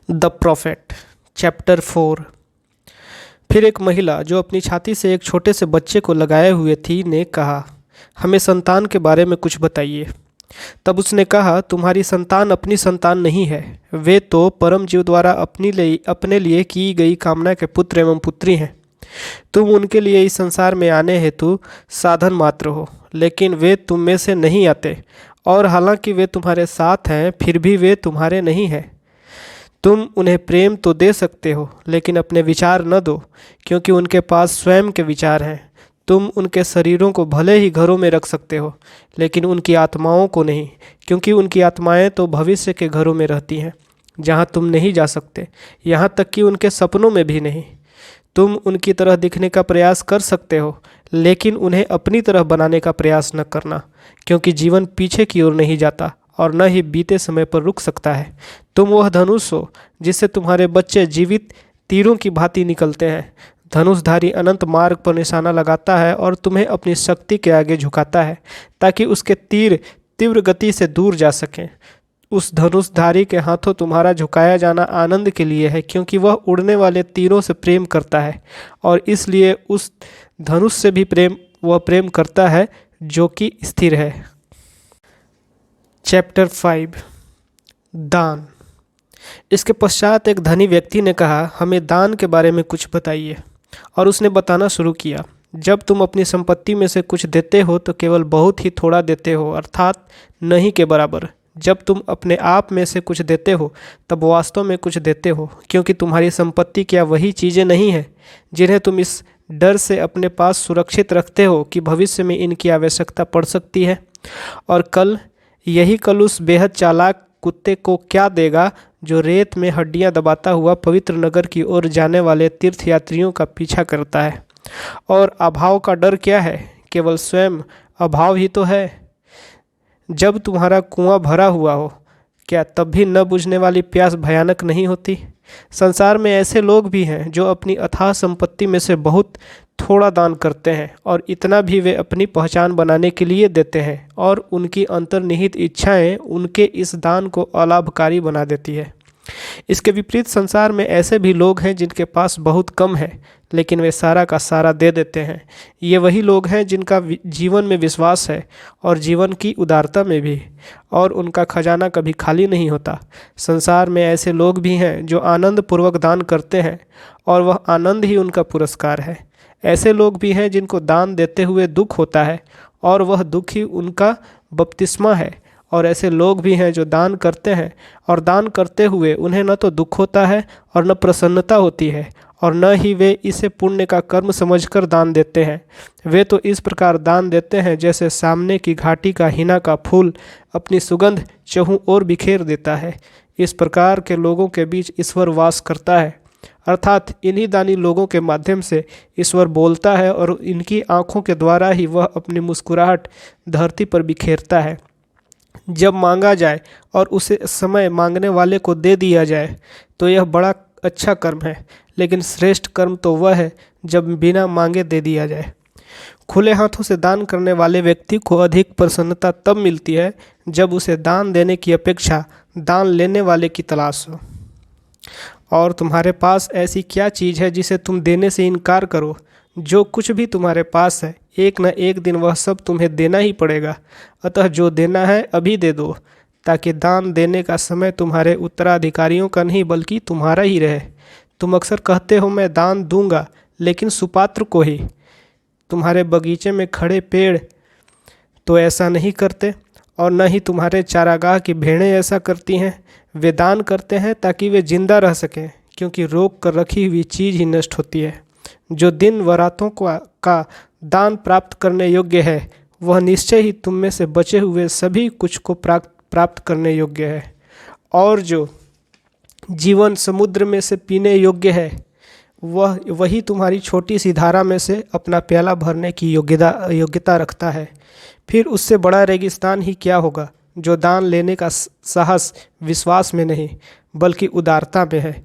The profit chapter 4। फिर एक महिला जो अपनी छाती से एक छोटे से बच्चे को लगाए हुए थी ने कहा, हमें संतान के बारे में कुछ बताइए। तब उसने कहा, तुम्हारी संतान अपनी संतान नहीं है, वे तो परम जीव द्वारा अपने लिए की गई कामना के पुत्र एवं पुत्री हैं। तुम उनके लिए इस संसार में आने हेतु साधन मात्र हो, लेकिन वे तुम में से नहीं आते, और हालांकि वे तुम्हारे साथ हैं फिर भी वे तुम्हारे नहीं हैं। तुम उन्हें प्रेम तो दे सकते हो, लेकिन अपने विचार न दो, क्योंकि उनके पास स्वयं के विचार हैं। तुम उनके शरीरों को भले ही घरों में रख सकते हो, लेकिन उनकी आत्माओं को नहीं, क्योंकि उनकी आत्माएं तो भविष्य के घरों में रहती हैं, जहां तुम नहीं जा सकते, यहाँ तक कि उनके सपनों में भी नहीं। तुम उनकी तरह दिखने का प्रयास कर सकते हो, लेकिन उन्हें अपनी तरह बनाने का प्रयास न करना, क्योंकि जीवन पीछे की ओर नहीं जाता और न ही बीते समय पर रुक सकता है। तुम वह धनुष हो जिससे तुम्हारे बच्चे जीवित तीरों की भांति निकलते हैं। धनुषधारी अनंत मार्ग पर निशाना लगाता है और तुम्हें अपनी शक्ति के आगे झुकाता है, ताकि उसके तीर तीव्र गति से दूर जा सकें। उस धनुषधारी के हाथों तुम्हारा झुकाया जाना आनंद के लिए है, क्योंकि वह उड़ने वाले तीरों से प्रेम करता है, और इसलिए उस धनुष से भी वह प्रेम करता है जो कि स्थिर है। चैप्टर 5 दान। इसके पश्चात एक धनी व्यक्ति ने कहा, हमें दान के बारे में कुछ बताइए। और उसने बताना शुरू किया, जब तुम अपनी संपत्ति में से कुछ देते हो तो केवल बहुत ही थोड़ा देते हो, अर्थात नहीं के बराबर। जब तुम अपने आप में से कुछ देते हो तब वास्तव में कुछ देते हो, क्योंकि तुम्हारी संपत्ति क्या वही चीज़ें नहीं हैं जिन्हें तुम इस डर से अपने पास सुरक्षित रखते हो कि भविष्य में इनकी आवश्यकता पड़ सकती है। और यही कल उस बेहद चालाक कुत्ते को क्या देगा जो रेत में हड्डियां दबाता हुआ पवित्र नगर की ओर जाने वाले तीर्थयात्रियों का पीछा करता है। और अभाव का डर क्या है? केवल स्वयं अभाव ही तो है। जब तुम्हारा कुआं भरा हुआ हो, क्या तब भी न बुझने वाली प्यास भयानक नहीं होती? संसार में ऐसे लोग भी हैं जो अपनी अथाह संपत्ति में से बहुत थोड़ा दान करते हैं, और इतना भी वे अपनी पहचान बनाने के लिए देते हैं, और उनकी अंतर्निहित इच्छाएं उनके इस दान को अलाभकारी बना देती है। इसके विपरीत संसार में ऐसे भी लोग हैं जिनके पास बहुत कम है, लेकिन वे सारा का सारा दे देते हैं। ये वही लोग हैं जिनका जीवन में विश्वास है और जीवन की उदारता में भी, और उनका खजाना कभी खाली नहीं होता। संसार में ऐसे लोग भी हैं जो आनंद पूर्वक दान करते हैं, और वह आनंद ही उनका पुरस्कार है। ऐसे लोग भी हैं जिनको दान देते हुए दुख होता है, और वह दुख ही उनका बपतिस्मा है। और ऐसे लोग भी हैं जो दान करते हैं, और दान करते हुए उन्हें न तो दुख होता है और न प्रसन्नता होती है, और न ही वे इसे पुण्य का कर्म समझकर दान देते हैं। वे तो इस प्रकार दान देते हैं जैसे सामने की घाटी का हिना का फूल अपनी सुगंध चहु ओर बिखेर देता है। इस प्रकार के लोगों के बीच ईश्वर वास करता है, अर्थात इन्हीं दानी लोगों के माध्यम से ईश्वर बोलता है, और इनकी आँखों के द्वारा ही वह अपनी मुस्कुराहट धरती पर बिखेरता है। जब मांगा जाए और उसे समय मांगने वाले को दे दिया जाए तो यह बड़ा अच्छा कर्म है, लेकिन श्रेष्ठ कर्म तो वह है जब बिना मांगे दे दिया जाए। खुले हाथों से दान करने वाले व्यक्ति को अधिक प्रसन्नता तब मिलती है जब उसे दान देने की अपेक्षा दान लेने वाले की तलाश हो। और तुम्हारे पास ऐसी क्या चीज़ है जिसे तुम देने से इनकार करो? जो कुछ भी तुम्हारे पास है, एक न एक दिन वह सब तुम्हें देना ही पड़ेगा। अतः जो देना है अभी दे दो, ताकि दान देने का समय तुम्हारे उत्तराधिकारियों का नहीं बल्कि तुम्हारा ही रहे। तुम अक्सर कहते हो मैं दान दूंगा, लेकिन सुपात्र को ही। तुम्हारे बगीचे में खड़े पेड़ तो ऐसा नहीं करते, और न ही तुम्हारे चारागाह की भेड़ें ऐसा करती हैं। वे दान करते हैं ताकि वे जिंदा रह सकें, क्योंकि रोक कर रखी हुई चीज़ ही नष्ट होती है। जो दिन व रातों का दान प्राप्त करने योग्य है, वह निश्चय ही तुम में से बचे हुए सभी कुछ को प्राप्त करने योग्य है। और जो जीवन समुद्र में से पीने योग्य है, वही तुम्हारी छोटी सी धारा में से अपना प्याला भरने की योग्यता रखता है। फिर उससे बड़ा रेगिस्तान ही क्या होगा, जो दान लेने का साहस विश्वास में नहीं बल्कि उदारता में है।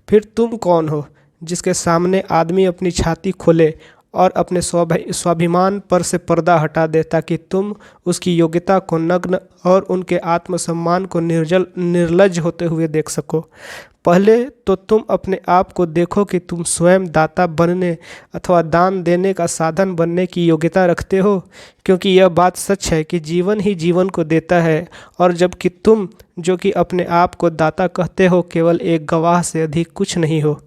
फिर तुम कौन हो जिसके सामने आदमी अपनी छाती खोले और अपने स्वाभिमान पर से पर्दा हटा दे, ताकि तुम उसकी योग्यता को नग्न और उनके आत्मसम्मान को निर्लज्ज होते हुए देख सको। पहले तो तुम अपने आप को देखो कि तुम स्वयं दाता बनने अथवा दान देने का साधन बनने की योग्यता रखते हो, क्योंकि यह बात सच है कि जीवन ही जीवन को देता है, और जबकि तुम जो कि अपने आप को दाता कहते हो केवल एक गवाह से अधिक कुछ नहीं हो।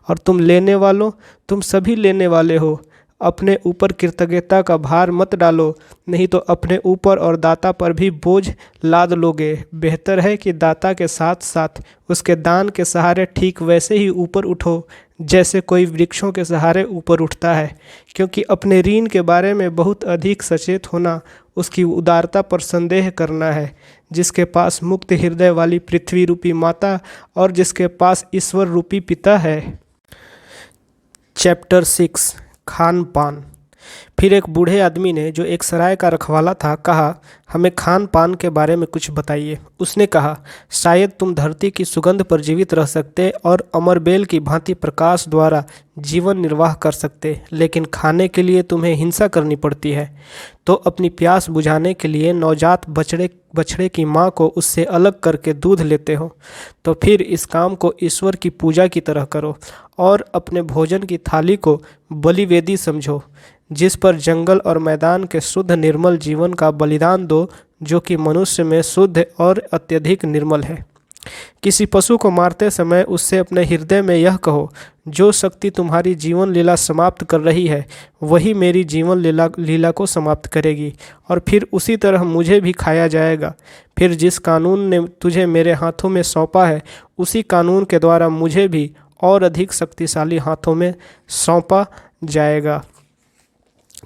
और तुम लेने वालों, तुम सभी लेने वाले हो। अपने ऊपर कृतज्ञता का भार मत डालो, नहीं तो अपने ऊपर और दाता पर भी बोझ लाद लोगे। बेहतर है कि दाता के साथ साथ उसके दान के सहारे ठीक वैसे ही ऊपर उठो जैसे कोई वृक्षों के सहारे ऊपर उठता है, क्योंकि अपने ऋण के बारे में बहुत अधिक सचेत होना उसकी उदारता पर संदेह करना है, जिसके पास मुक्त हृदय वाली पृथ्वी रूपी माता और जिसके पास ईश्वर रूपी पिता है। चैप्टर 6 खान पान। फिर एक बूढ़े आदमी ने, जो एक सराय का रखवाला था, कहा, हमें खान पान के बारे में कुछ बताइए। उसने कहा, शायद तुम धरती की सुगंध पर जीवित रह सकते और अमरबेल की भांति प्रकाश द्वारा जीवन निर्वाह कर सकते, लेकिन खाने के लिए तुम्हें हिंसा करनी पड़ती है। तो अपनी प्यास बुझाने के लिए नवजात बछड़े की माँ को उससे अलग करके दूध लेते हो। तो फिर इस काम को ईश्वर की पूजा की तरह करो और अपने भोजन की थाली को बलिवेदी समझो, जिस पर जंगल और मैदान के शुद्ध निर्मल जीवन का बलिदान दो, जो कि मनुष्य में शुद्ध और अत्यधिक निर्मल है। किसी पशु को मारते समय उससे अपने हृदय में यह कहो, जो शक्ति तुम्हारी जीवन लीला समाप्त कर रही है वही मेरी जीवन लीला को समाप्त करेगी, और फिर उसी तरह मुझे भी खाया जाएगा। फिर जिस कानून ने तुझे मेरे हाथों में सौंपा है, उसी कानून के द्वारा मुझे भी और अधिक शक्तिशाली हाथों में सौंपा जाएगा।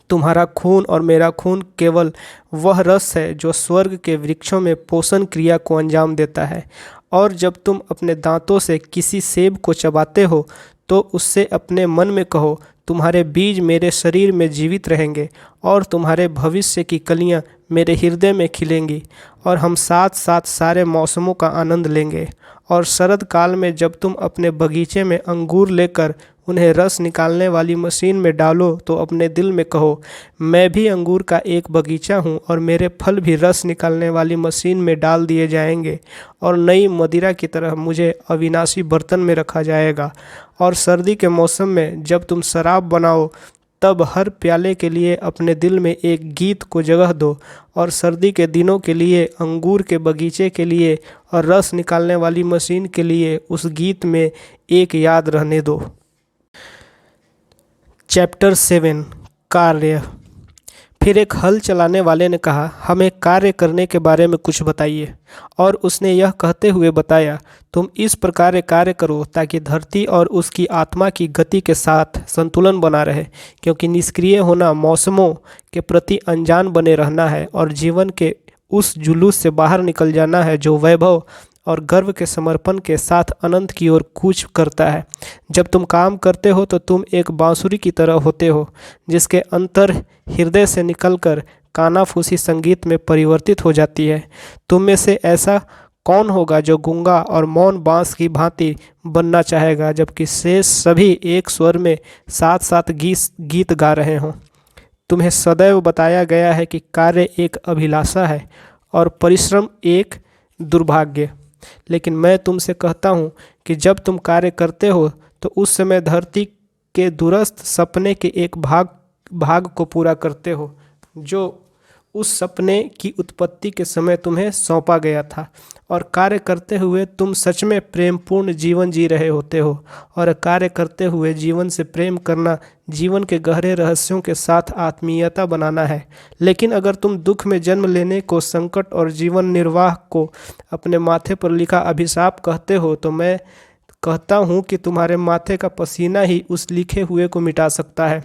तुम्हारा खून और मेरा खून केवल वह रस है जो स्वर्ग के वृक्षों में पोषण क्रिया को अंजाम देता है। और जब तुम अपने दांतों से किसी सेब को चबाते हो, तो उससे अपने मन में कहो, तुम्हारे बीज मेरे शरीर में जीवित रहेंगे और तुम्हारे भविष्य की कलियां मेरे हृदय में खिलेंगी, और हम साथ साथ सारे मौसमों का आनंद लेंगे। और शरद काल में जब तुम अपने बगीचे में अंगूर लेकर उन्हें रस निकालने वाली मशीन में डालो, तो अपने दिल में कहो, मैं भी अंगूर का एक बगीचा हूँ और मेरे फल भी रस निकालने वाली मशीन में डाल दिए जाएंगे, और नई मदिरा की तरह मुझे अविनाशी बर्तन में रखा जाएगा। और सर्दी के मौसम में जब तुम शराब बनाओ, तब हर प्याले के लिए अपने दिल में एक गीत को जगह दो, और सर्दी के दिनों के लिए, अंगूर के बगीचे के लिए और रस निकालने वाली मशीन के लिए उस गीत में एक याद रहने दो। चैप्टर 7 कार्य। फिर एक हल चलाने वाले ने कहा, हमें कार्य करने के बारे में कुछ बताइए। और उसने यह कहते हुए बताया, तुम इस प्रकार कार्य करो ताकि धरती और उसकी आत्मा की गति के साथ संतुलन बना रहे, क्योंकि निष्क्रिय होना मौसमों के प्रति अनजान बने रहना है, और जीवन के उस जुलूस से बाहर निकल जाना है जो वैभव और गर्व के समर्पण के साथ अनंत की ओर कूच करता है। जब तुम काम करते हो तो तुम एक बांसुरी की तरह होते हो, जिसके अंतर हृदय से निकलकर कानाफूसी संगीत में परिवर्तित हो जाती है। तुम में से ऐसा कौन होगा जो गूंगा और मौन बांस की भांति बनना चाहेगा, जबकि शेष सभी एक स्वर में साथ साथ गीत गा रहे हों। तुम्हें सदैव बताया गया है कि कार्य एक अभिलाषा है और परिश्रम एक दुर्भाग्य, लेकिन मैं तुमसे कहता हूँ कि जब तुम कार्य करते हो तो उस समय धरती के दूरस्थ सपने के एक भाग को पूरा करते हो, जो उस सपने की उत्पत्ति के समय तुम्हें सौंपा गया था। और कार्य करते हुए तुम सच में प्रेमपूर्ण जीवन जी रहे होते हो, और कार्य करते हुए जीवन से प्रेम करना जीवन के गहरे रहस्यों के साथ आत्मीयता बनाना है। लेकिन अगर तुम दुख में जन्म लेने को संकट और जीवन निर्वाह को अपने माथे पर लिखा अभिशाप कहते हो, तो मैं कहता हूँ कि तुम्हारे माथे का पसीना ही उस लिखे हुए को मिटा सकता है।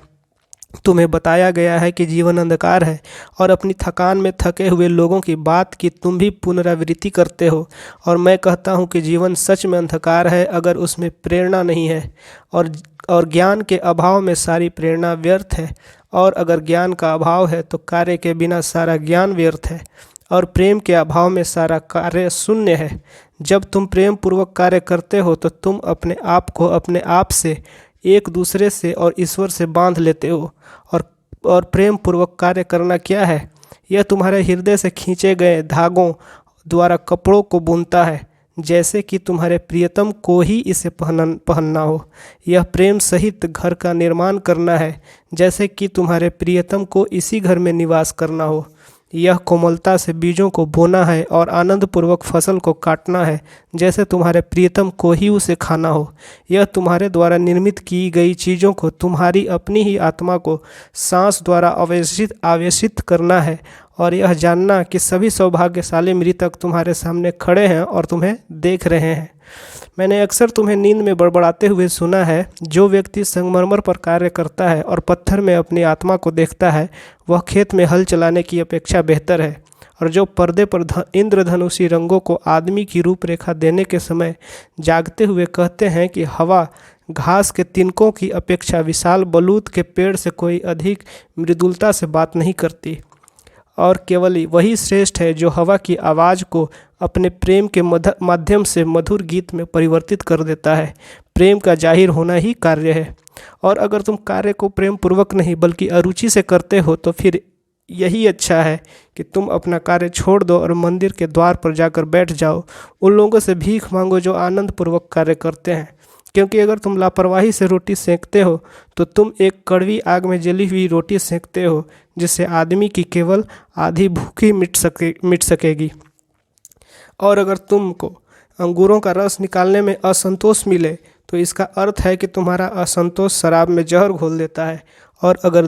तुम्हें बताया गया है कि जीवन अंधकार है, और अपनी थकान में थके हुए लोगों की बात की तुम भी पुनरावृत्ति करते हो। और मैं कहता हूँ कि जीवन सच में अंधकार है अगर उसमें प्रेरणा नहीं है, और ज्ञान के अभाव में सारी प्रेरणा व्यर्थ है, और अगर ज्ञान का अभाव है तो कार्य के बिना सारा ज्ञान व्यर्थ है, और प्रेम के अभाव में सारा कार्य शून्य है। जब तुम प्रेम पूर्वक कार्य करते हो तो तुम अपने आप को अपने आप से एक दूसरे से और ईश्वर से बांध लेते हो। और प्रेम पूर्वक कार्य करना क्या है? यह तुम्हारे हृदय से खींचे गए धागों द्वारा कपड़ों को बुनता है, जैसे कि तुम्हारे प्रियतम को ही इसे पहनना हो। यह प्रेम सहित घर का निर्माण करना है, जैसे कि तुम्हारे प्रियतम को इसी घर में निवास करना हो। यह कोमलता से बीजों को बोना है और आनंदपूर्वक फसल को काटना है, जैसे तुम्हारे प्रियतम को ही उसे खाना हो। यह तुम्हारे द्वारा निर्मित की गई चीज़ों को तुम्हारी अपनी ही आत्मा को सांस द्वारा आवेशित करना है, और यह जानना कि सभी सौभाग्यशाली मृतक तुम्हारे सामने खड़े हैं और तुम्हें देख रहे हैं। मैंने अक्सर तुम्हें नींद में बड़बड़ाते हुए सुना है, जो व्यक्ति संगमरमर पर कार्य करता है और पत्थर में अपनी आत्मा को देखता है, वह खेत में हल चलाने की अपेक्षा बेहतर है। और जो पर्दे पर इंद्रधनुषी रंगों को आदमी की रूपरेखा देने के समय जागते हुए कहते हैं कि हवा घास के तिनकों की अपेक्षा विशाल बलूत के पेड़ से कोई अधिक मृदुलता से बात नहीं करती, और केवल वही श्रेष्ठ है जो हवा की आवाज़ को अपने प्रेम के माध्यम से मधुर गीत में परिवर्तित कर देता है। प्रेम का जाहिर होना ही कार्य है, और अगर तुम कार्य को प्रेम पूर्वक नहीं बल्कि अरुचि से करते हो तो फिर यही अच्छा है कि तुम अपना कार्य छोड़ दो और मंदिर के द्वार पर जाकर बैठ जाओ। उन लोगों से भीख मांगो जो आनंद पूर्वक कार्य करते हैं, क्योंकि अगर तुम लापरवाही से रोटी सेंकते हो तो तुम एक कड़वी आग में जली हुई रोटी सेंकते हो, जिससे आदमी की केवल आधी भूखी मिट सकेगी। और अगर तुमको अंगूरों का रस निकालने में असंतोष मिले तो इसका अर्थ है कि तुम्हारा असंतोष शराब में जहर घोल देता है। और अगर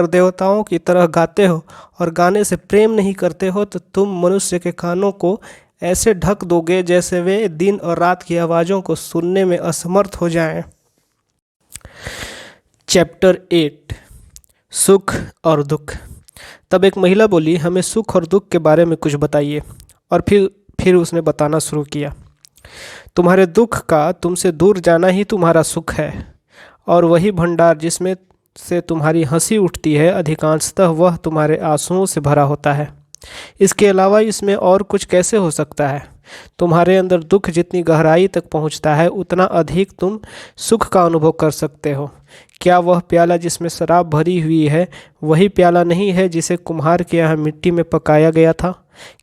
देवताओं की तरह गाते हो और गाने से प्रेम नहीं करते हो तो तुम मनुष्य के कानों को ऐसे ढक दोगे जैसे वे दिन और रात की आवाज़ों को सुनने में असमर्थ हो जाएं। चैप्टर 8 सुख और दुख। तब एक महिला बोली, हमें सुख और दुख के बारे में कुछ बताइए। और फिर उसने बताना शुरू किया, तुम्हारे दुख का तुमसे दूर जाना ही तुम्हारा सुख है, और वही भंडार जिसमें से तुम्हारी हंसी उठती है अधिकांशतः वह तुम्हारे आंसुओं से भरा होता है। इसके अलावा इसमें और कुछ कैसे हो सकता है? तुम्हारे अंदर दुख जितनी गहराई तक पहुंचता है उतना अधिक तुम सुख का अनुभव कर सकते हो। क्या वह प्याला जिसमें शराब भरी हुई है वही प्याला नहीं है जिसे कुम्हार के यहाँ मिट्टी में पकाया गया था?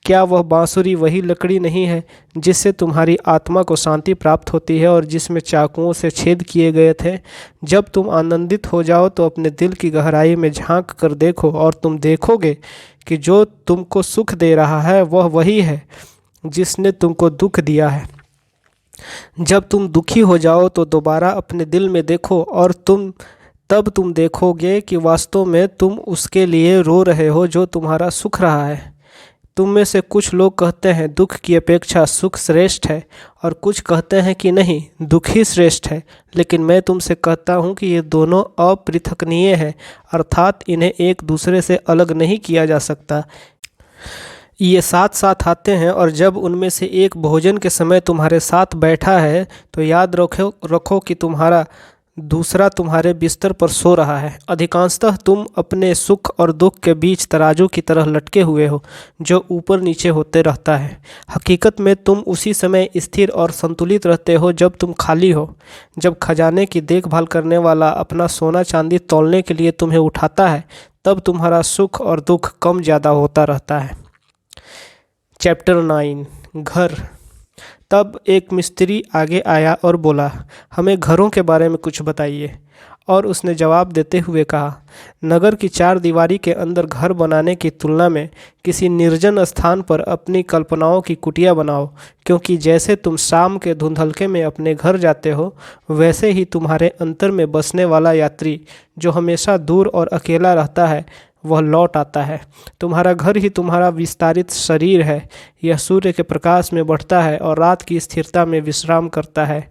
क्या वह बांसुरी वही लकड़ी नहीं है जिससे तुम्हारी आत्मा को शांति प्राप्त होती है और जिसमें चाकुओं से छेद किए गए थे? जब तुम आनंदित हो जाओ तो अपने दिल की गहराई में झांक कर देखो और तुम देखोगे कि जो तुमको सुख दे रहा है वह वही है जिसने तुमको दुख दिया है। जब तुम दुखी हो जाओ तो दोबारा अपने दिल में देखो और तब तुम देखोगे कि वास्तव में तुम उसके लिए रो रहे हो जो तुम्हारा सुख रहा है। तुम में से कुछ लोग कहते हैं दुख की अपेक्षा सुख श्रेष्ठ है, और कुछ कहते हैं कि नहीं, दुख ही श्रेष्ठ है। लेकिन मैं तुमसे कहता हूँ कि ये दोनों अपृथकनीय हैं, अर्थात इन्हें एक दूसरे से अलग नहीं किया जा सकता। ये साथ साथ आते हैं, और जब उनमें से एक भोजन के समय तुम्हारे साथ बैठा है तो याद रखो कि दूसरा तुम्हारे बिस्तर पर सो रहा है। अधिकांशतः तुम अपने सुख और दुख के बीच तराजू की तरह लटके हुए हो जो ऊपर नीचे होते रहता है। हकीकत में तुम उसी समय स्थिर और संतुलित रहते हो जब तुम खाली हो। जब खजाने की देखभाल करने वाला अपना सोना चांदी तौलने के लिए तुम्हें उठाता है तब तुम्हारा सुख और दुख कम ज़्यादा होता रहता है। चैप्टर 9 घर। तब एक मिस्त्री आगे आया और बोला, हमें घरों के बारे में कुछ बताइए। और उसने जवाब देते हुए कहा, नगर की चार दीवारी के अंदर घर बनाने की तुलना में किसी निर्जन स्थान पर अपनी कल्पनाओं की कुटिया बनाओ, क्योंकि जैसे तुम शाम के धुंधलके में अपने घर जाते हो वैसे ही तुम्हारे अंतर में बसने वाला यात्री जो हमेशा दूर और अकेला रहता है वह लौट आता है। तुम्हारा घर ही तुम्हारा विस्तारित शरीर है। यह सूर्य के प्रकाश में बढ़ता है और रात की स्थिरता में विश्राम करता है,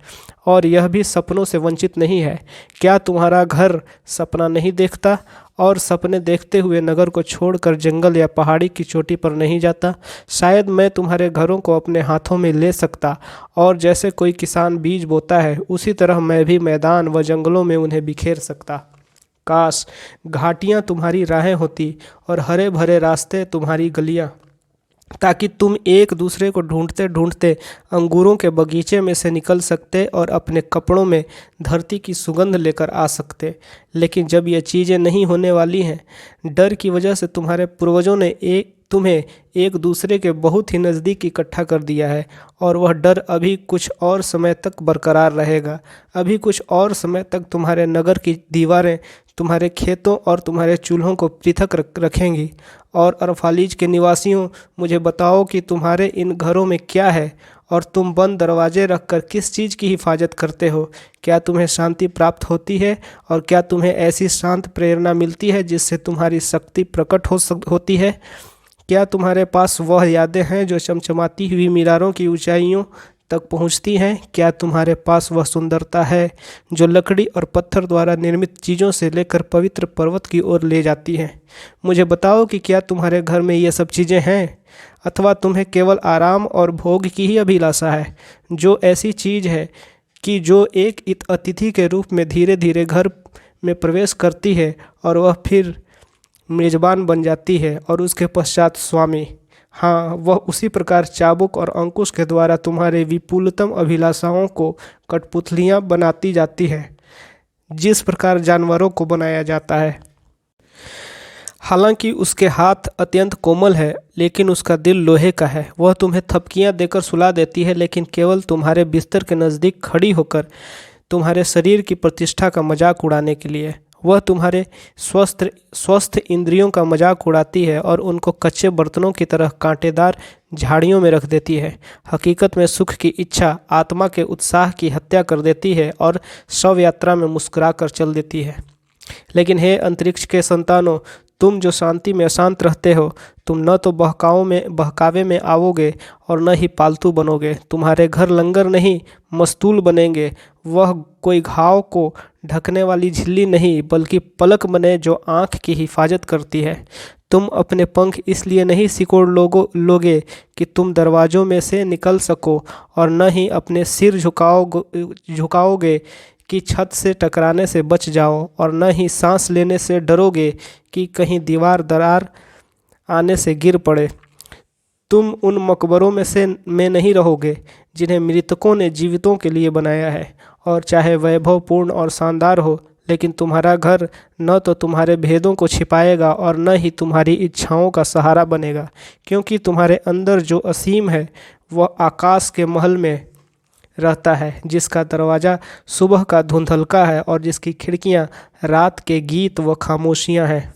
और यह भी सपनों से वंचित नहीं है। क्या तुम्हारा घर सपना नहीं देखता और सपने देखते हुए नगर को छोड़कर जंगल या पहाड़ी की चोटी पर नहीं जाता? शायद मैं तुम्हारे घरों को अपने हाथों में ले सकता, और जैसे कोई किसान बीज बोता है उसी तरह मैं भी मैदान व जंगलों में उन्हें बिखेर सकता। काश घाटियाँ तुम्हारी राहें होती और हरे भरे रास्ते तुम्हारी गलियाँ। ताकि तुम एक दूसरे को ढूंढते ढूंढते अंगूरों के बगीचे में से निकल सकते और अपने कपड़ों में धरती की सुगंध लेकर आ सकते। लेकिन जब ये चीज़ें नहीं होने वाली हैं, डर की वजह से तुम्हारे पूर्वजों ने तुम्हें एक दूसरे के बहुत ही नज़दीक इकट्ठा कर दिया है, और वह डर अभी कुछ और समय तक बरकरार रहेगा। अभी कुछ और समय तक तुम्हारे नगर की दीवारें तुम्हारे खेतों और तुम्हारे चूल्हों को पृथक रखेंगी। और अरफालीज के निवासियों, मुझे बताओ कि तुम्हारे इन घरों में क्या है, और तुम बंद दरवाजे रखकर किस चीज़ की हिफाजत करते हो? क्या तुम्हें शांति प्राप्त होती है, और क्या तुम्हें ऐसी शांत प्रेरणा मिलती है जिससे तुम्हारी शक्ति प्रकट होती है? क्या तुम्हारे पास वह यादें हैं जो चमचमाती हुई मीनारों की ऊंचाइयों तक पहुंचती हैं? क्या तुम्हारे पास वह सुंदरता है जो लकड़ी और पत्थर द्वारा निर्मित चीज़ों से लेकर पवित्र पर्वत की ओर ले जाती है? मुझे बताओ कि क्या तुम्हारे घर में ये सब चीज़ें हैं, अथवा तुम्हें केवल आराम और भोग की ही अभिलाषा है, जो ऐसी चीज़ है कि जो एक अतिथि के रूप में धीरे धीरे घर में प्रवेश करती है और वह फिर मेज़बान बन जाती है और उसके पश्चात स्वामी। हाँ, वह उसी प्रकार चाबुक और अंकुश के द्वारा तुम्हारे विपुलतम अभिलाषाओं को कठपुतलियाँ बनाती जाती है, जिस प्रकार जानवरों को बनाया जाता है। हालांकि उसके हाथ अत्यंत कोमल है, लेकिन उसका दिल लोहे का है। वह तुम्हें थपकियाँ देकर सुला देती है, लेकिन केवल तुम्हारे बिस्तर के नज़दीक खड़ी होकर तुम्हारे शरीर की प्रतिष्ठा का मजाक उड़ाने के लिए। वह तुम्हारे स्वस्थ इंद्रियों का मजाक उड़ाती है और उनको कच्चे बर्तनों की तरह कांटेदार झाड़ियों में रख देती है। हकीकत में सुख की इच्छा आत्मा के उत्साह की हत्या कर देती है और शव यात्रा में मुस्कुरा कर चल देती है। लेकिन हे अंतरिक्ष के संतानों, तुम जो शांति में अशांत रहते हो, तुम न तो बहकावे में आओगे और न ही पालतू बनोगे। तुम्हारे घर लंगर नहीं, मस्तूल बनेंगे। वह कोई घाव को ढकने वाली झिल्ली नहीं, बल्कि पलक बने जो आँख की हिफाजत करती है। तुम अपने पंख इसलिए नहीं सिकोड़ लोगे कि तुम दरवाज़ों में से निकल सको, और न ही अपने सिर झुकाओगे कि छत से टकराने से बच जाओ, और न ही सांस लेने से डरोगे कि कहीं दीवार दरार आने से गिर पड़े। तुम उन मकबरों में नहीं रहोगे जिन्हें मृतकों ने जीवितों के लिए बनाया है, और चाहे वैभवपूर्ण और शानदार हो, लेकिन तुम्हारा घर न तो तुम्हारे भेदों को छिपाएगा और न ही तुम्हारी इच्छाओं का सहारा बनेगा, क्योंकि तुम्हारे अंदर जो असीम है वह आकाश के महल में रहता है, जिसका दरवाज़ा सुबह का धुंधलका है और जिसकी खिड़कियां रात के गीत व खामोशियां हैं।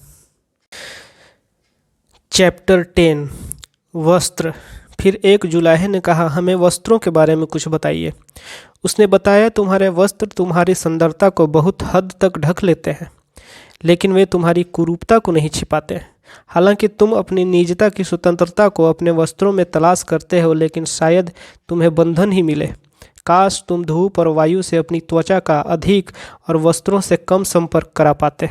चैप्टर 10 वस्त्र। फिर एक जुलाहे ने कहा, हमें वस्त्रों के बारे में कुछ बताइए। उसने बताया, तुम्हारे वस्त्र तुम्हारी सुंदरता को बहुत हद तक ढक लेते हैं, लेकिन वे तुम्हारी कुरूपता को नहीं छिपाते। हालांकि तुम अपनी निजता की स्वतंत्रता को अपने वस्त्रों में तलाश करते हो, लेकिन शायद तुम्हें बंधन ही मिले। काश तुम धूप और वायु से अपनी त्वचा का अधिक और वस्त्रों से कम संपर्क करा पाते,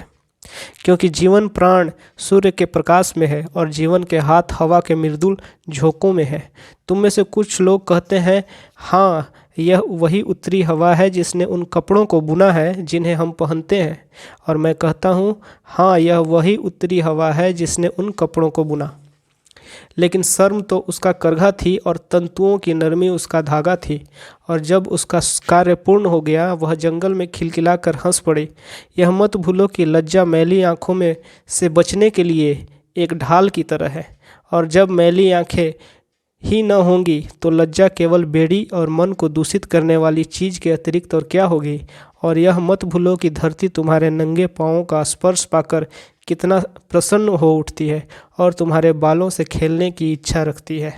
क्योंकि जीवन प्राण सूर्य के प्रकाश में है और जीवन के हाथ हवा के मृदुल झोंकों में है। तुम में से कुछ लोग कहते हैं, हाँ, यह वही उत्तरी हवा है जिसने उन कपड़ों को बुना है जिन्हें हम पहनते हैं। और मैं कहता हूँ, हाँ, यह वही उत्तरी हवा है जिसने उन कपड़ों को बुना। लेकिन शर्म तो उसका करघा थी और तंतुओं की नरमी उसका धागा थी, और जब उसका कार्य पूर्ण हो गया, वह जंगल में खिलखिलाकर हंस पड़ी। यह मत भूलो कि लज्जा मैली आँखों में से बचने के लिए एक ढाल की तरह है, और जब मैली आँखें ही न होंगी तो लज्जा केवल बेड़ी और मन को दूषित करने वाली चीज़ के अतिरिक्त और क्या होगी। और यह मत भूलो कि धरती तुम्हारे नंगे पाँवों का स्पर्श पाकर कितना प्रसन्न हो उठती है और तुम्हारे बालों से खेलने की इच्छा रखती है।